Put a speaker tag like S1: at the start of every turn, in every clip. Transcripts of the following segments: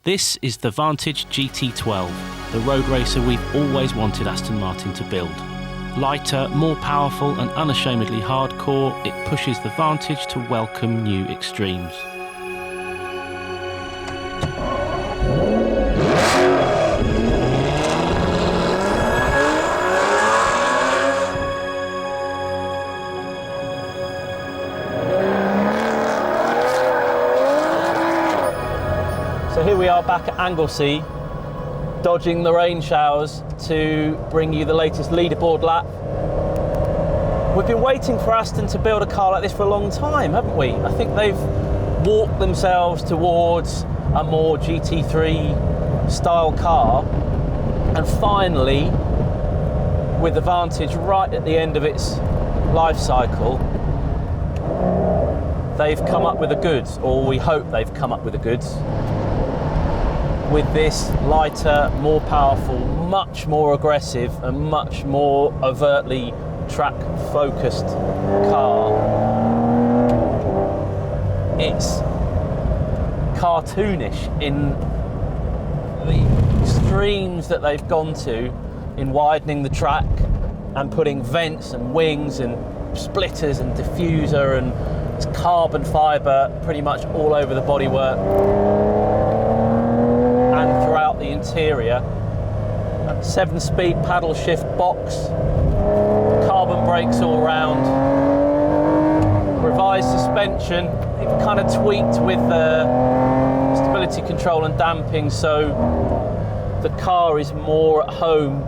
S1: This is the Vantage GT12, the road racer we've always wanted Aston Martin to build. Lighter, more powerful and unashamedly hardcore, it pushes the Vantage to welcome new extremes.
S2: So here we are back at Anglesey, dodging the rain showers to bring you the latest leaderboard lap. We've been waiting for Aston to build a car like this for a long time, haven't we? I think they've walked themselves towards a more GT3 style car, and finally, with the Vantage right at the end of its life cycle, they've come up with the goods, or we hope they've come up with the goods, with this lighter, more powerful, much more aggressive and much more overtly track focused car. It's cartoonish in the extremes that they've gone to in widening the track and putting vents and wings and splitters and diffuser and it's carbon fibre pretty much all over the bodywork and throughout the interior. 7-speed paddle shift box, carbon brakes all round, revised suspension, kind of tweaked with stability control and damping, so the car is more at home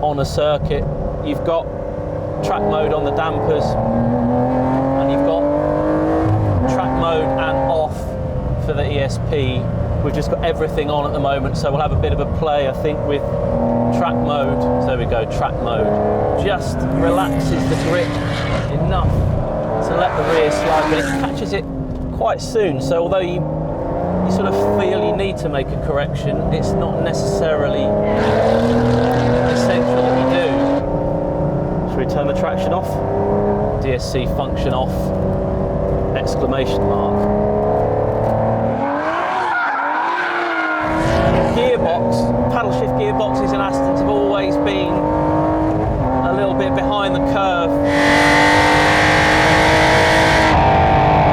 S2: on a circuit. You've got track mode on the dampers and you've got track mode and off for the ESP. We've just got everything on at the moment, so we'll have a bit of a play, I think, with track mode. So there we go, track mode. Just relaxes the grip enough to let the rear slide, but it catches it quite soon. So although you sort of feel you need to make a correction, it's not necessarily essential that you do. Should we turn the traction off? DSC function off, exclamation mark. Gearbox, paddle shift gearboxes in Astons have always been a little bit behind the curve,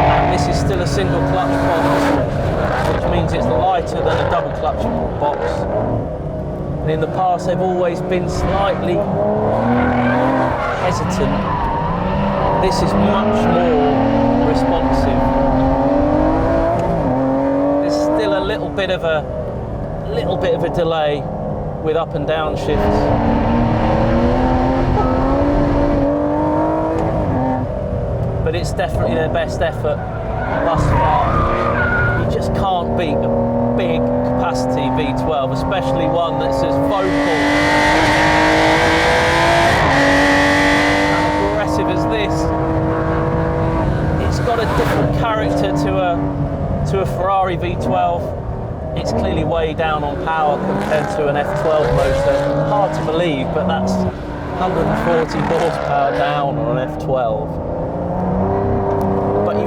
S2: and this is still a single clutch box, which means it's lighter than a double clutch box. And in the past they've always been slightly hesitant. This is much more responsive. There's still a little bit of a delay with up and down shifts. But it's definitely their best effort thus far. You just can't beat a big capacity V12, especially one that's as vocal and aggressive as this. It's got a different character to a Ferrari V12. It's clearly way down on power compared to an F12 motor. Hard to believe, but that's 140 horsepower down on an F12. But you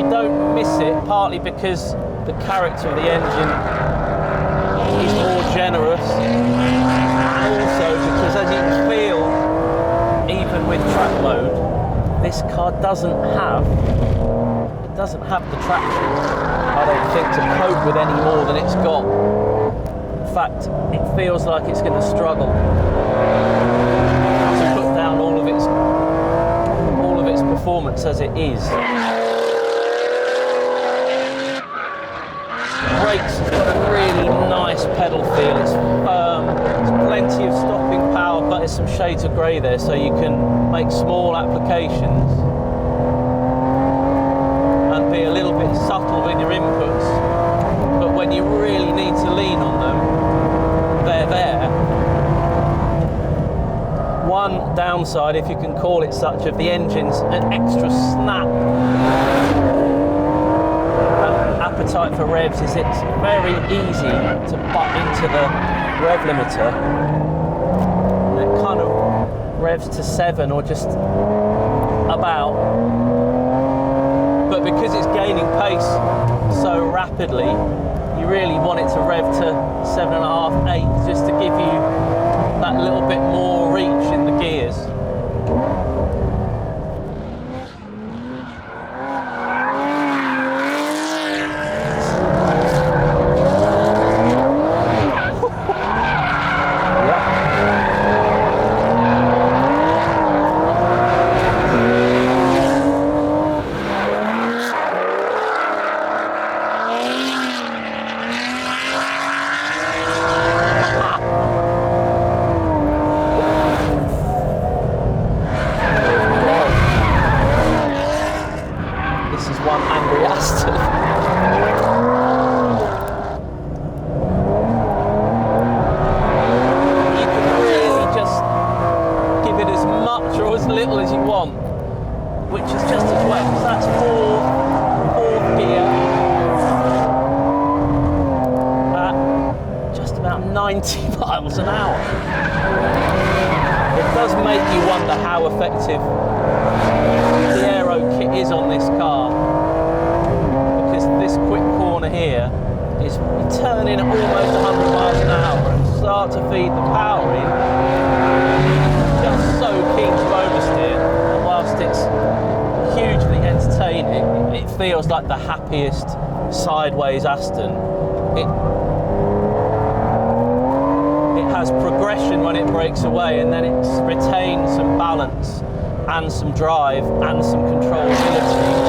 S2: don't miss it, partly because the character of the engine is more generous, and also because, as you can feel, even with track mode, this car doesn't have the traction, I don't think, to cope with any more than it's got. In fact, it feels like it's going to struggle to put down all of its performance as it is. Brakes have got a really nice pedal feel. It's firm. There's plenty of stopping power, but there's some shades of grey there, so you can make small applications and be a little bit subtle with your inputs, but when you really need to lean on them, they're there. One downside, if you can call it such, of the engine's an extra snap and appetite for revs is it's very easy to butt into the rev limiter, and it kind of revs to 7 or just about. But because it's gaining pace so rapidly, you really want it to rev to 7.5, 8, just to give you that little bit more reach in the gears. One angry Aston. You can really just give it as much or as little as you want, which is just as well, because that's fourth gear at just about 90 miles an hour. It does make you wonder how effective the aero kit is on this car. This quick corner here is turning at almost 100 miles an hour and start to feed the power in. Just so keen to oversteer, and whilst it's hugely entertaining, it feels like the happiest sideways Aston. It has progression when it breaks away, and then it retains some balance and some drive and some controllability.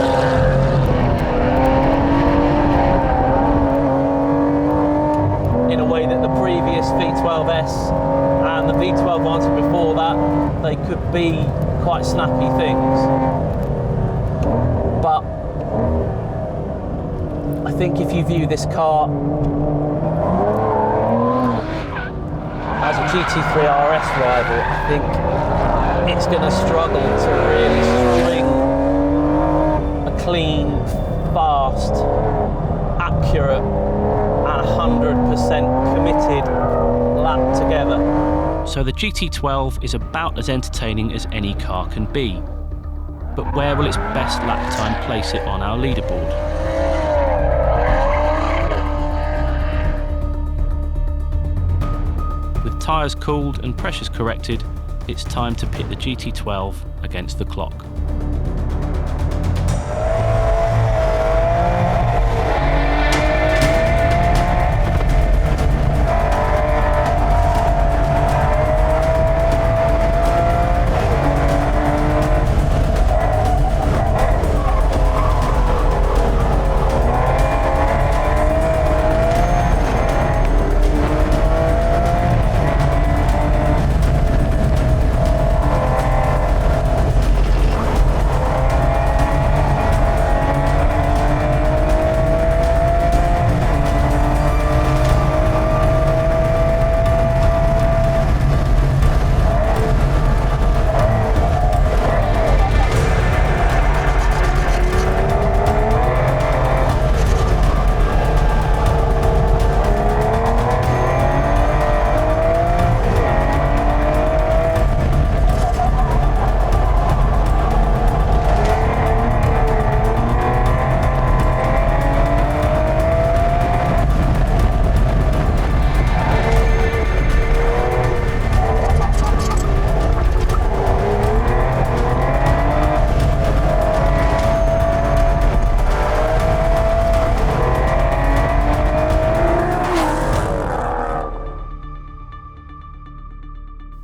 S2: In a way that the previous V12S and the V12 Vantage before that, they could be quite snappy things. But I think if you view this car as a GT3 RS rival, I think it's going to struggle to really string a clean, fast, accurate, 100% committed lap together.
S1: So the GT12 is about as entertaining as any car can be. But where will its best lap time place it on our leaderboard? With tyres cooled and pressures corrected, it's time to pit the GT12 against the clock.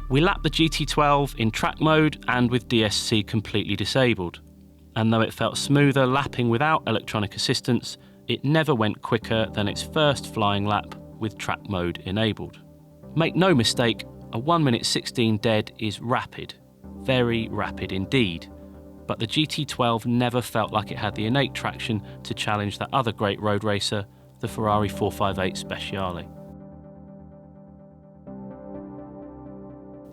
S1: We lapped the GT12 in track mode and with DSC completely disabled. And though it felt smoother lapping without electronic assistance, it never went quicker than its first flying lap with track mode enabled. Make no mistake, a 1 minute 16 dead is rapid, very rapid indeed. But the GT12 never felt like it had the innate traction to challenge that other great road racer, the Ferrari 458 Speciale.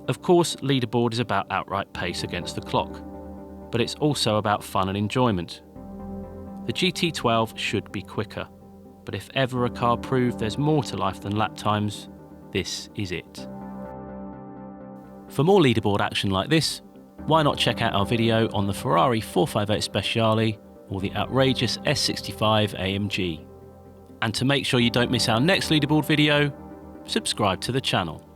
S1: Of course, leaderboard is about outright pace against the clock, but it's also about fun and enjoyment. The GT12 should be quicker, but if ever a car proved there's more to life than lap times, this is it. For more leaderboard action like this, why not check out our video on the Ferrari 458 Speciale, or the outrageous S65 AMG. And to make sure you don't miss our next leaderboard video, subscribe to the channel.